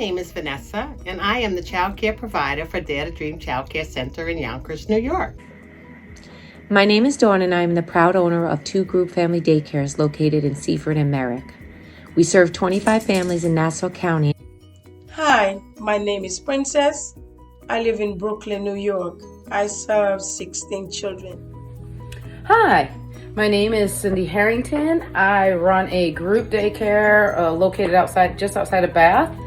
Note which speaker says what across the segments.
Speaker 1: name is Vanessa, and I am the child care provider for Dare to Dream Child Care Center in Yonkers, New York.
Speaker 2: My name is Dawn, and I am the proud owner of 2 group family daycares located in Seaford and Merrick. We serve 25 families in Nassau County.
Speaker 3: Hi, my name is Princess. I live in Brooklyn, New York. I serve 16 children.
Speaker 4: Hi, my name is Cindy Herrington. I run a group daycare located just outside of Bath.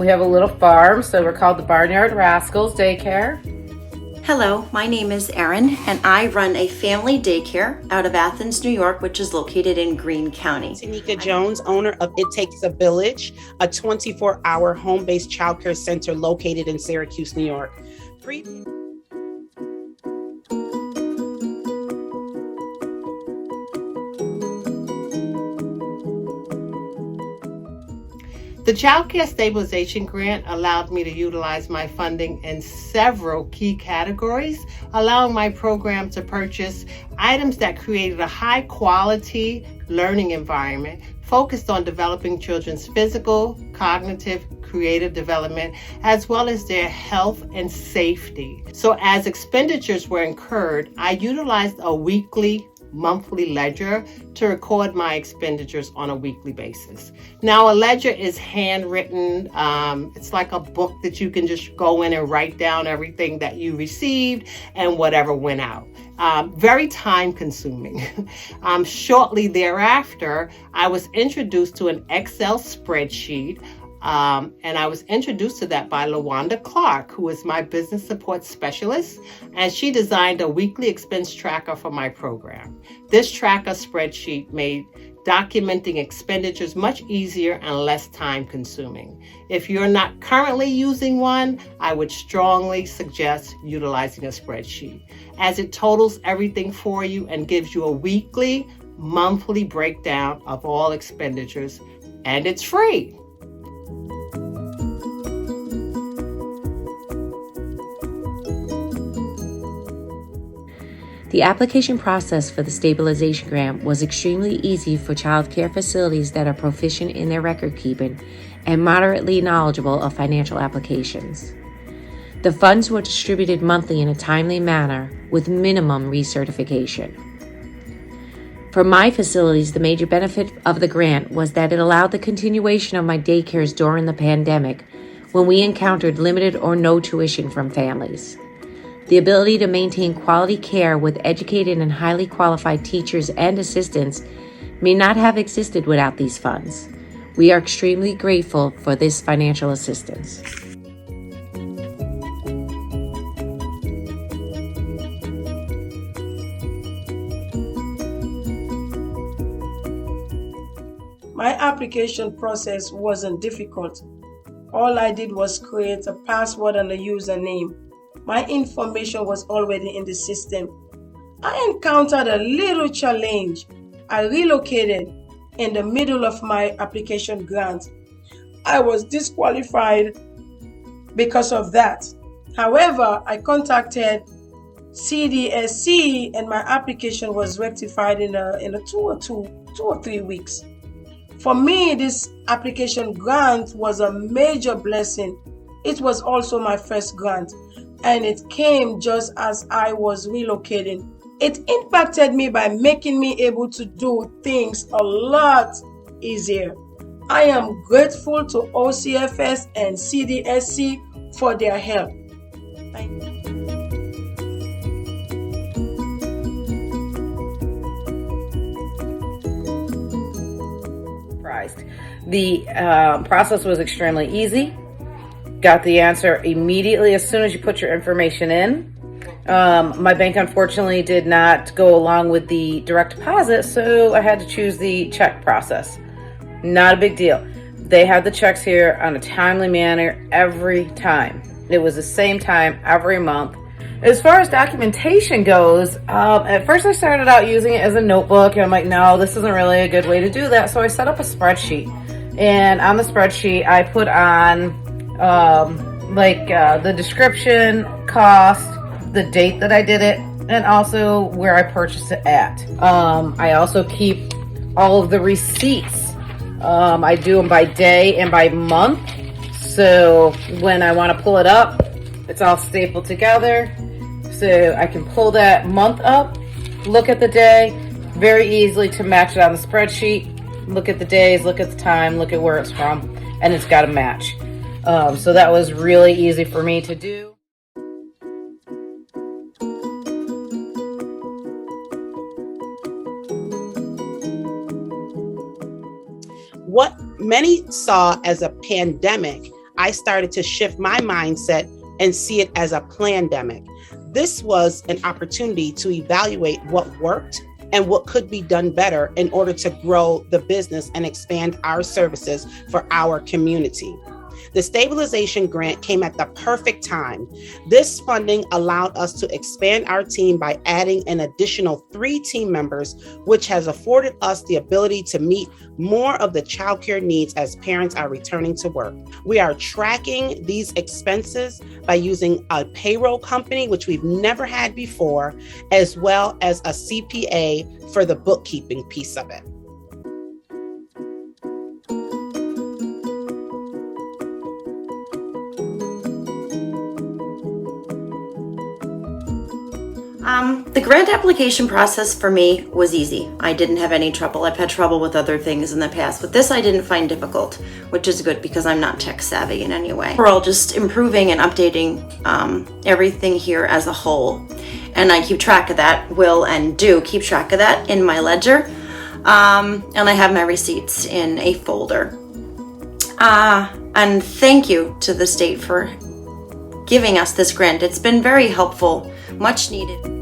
Speaker 4: We have a little farm, so we're called the Barnyard Rascals Daycare.
Speaker 5: Hello, my name is ERIN, and I run a family daycare out of Athens, New York, which is located in Greene County.
Speaker 6: TANIKA Jones, owner of It Takes a Village, a 24-hour home-based childcare center located in Syracuse, New York.
Speaker 1: The Child Care Stabilization Grant allowed me to utilize my funding in several key categories, allowing my program to purchase items that created a high-quality learning environment focused on developing children's physical, cognitive, creative development, as well as their health and safety. So as expenditures were incurred, I utilized a monthly ledger to record my expenditures on a weekly basis. Now, a ledger is handwritten. It's like a book that you can just go in and write down everything that you received and whatever went out. Very time consuming. Shortly thereafter, I was introduced to an Excel spreadsheet. And I was introduced to that by LaWanda Clark, who is my business support specialist, and she designed a weekly expense tracker for my program. This tracker spreadsheet made documenting expenditures much easier and less time consuming. If you're not currently using one, I would strongly suggest utilizing a spreadsheet, as it totals everything for you and gives you a monthly breakdown of all expenditures, and it's free.
Speaker 2: The application process for the Stabilization Grant was extremely easy for child care facilities that are proficient in their record keeping and moderately knowledgeable of financial applications. The funds were distributed monthly in a timely manner with minimum recertification. For my facilities, the major benefit of the grant was that it allowed the continuation of my daycares during the pandemic when we encountered limited or no tuition from families. The ability to maintain quality care with educated and highly qualified teachers and assistants may not have existed without these funds. We are extremely grateful for this financial assistance.
Speaker 3: My application process wasn't difficult. All I did was create a password and a username. My information was already in the system. I encountered a little challenge. I relocated in the middle of my application grant. I was disqualified because of that. However, I contacted CDSC and my application was rectified in a 2 or 3 weeks. For me, this application grant was a major blessing. It was also my first grant, and it came just as I was relocating. It impacted me by making me able to do things a lot easier. I am grateful to OCFS and CDSC for their help. Thank you.
Speaker 4: The process was extremely easy. Got the answer immediately as soon as you put your information in. My bank unfortunately did not go along with the direct deposit, so I had to choose the check process. Not a big deal. They had the checks here on a timely manner every time. It was the same time every month. As far as documentation goes, at first I started out using it as a notebook, and I'm like, no, this isn't really a good way to do that. So I set up a spreadsheet, and on the spreadsheet I put on the description, cost, the date that I did it, and also where I purchased it at. I also keep all of the receipts. I do them by day and by month, So when I want to pull it up, it's all stapled together. So I can pull that month up, look at the day, very easily to match it on the spreadsheet. Look at the days, look at the time, look at where it's from, and it's got to match. So that was really easy for me to do.
Speaker 6: What many saw as a pandemic, I started to shift my mindset and see it as a plandemic. This was an opportunity to evaluate what worked and what could be done better in order to grow the business and expand our services for our community. The stabilization grant came at the perfect time. This funding allowed us to expand our team by adding an additional 3 team members, which has afforded us the ability to meet more of the childcare needs as parents are returning to work. We are tracking these expenses by using a payroll company, which we've never had before, as well as a CPA for the bookkeeping piece of it.
Speaker 5: The grant application process for me was easy. I didn't have any trouble. I've had trouble with other things in the past. With this, I didn't find difficult, which is good because I'm not tech savvy in any way. We're all just improving and updating everything here as a whole. And I keep track of that, will and do keep track of that in my ledger. And I have my receipts in a folder. And thank you to the state for giving us this grant. It's been very helpful, much needed.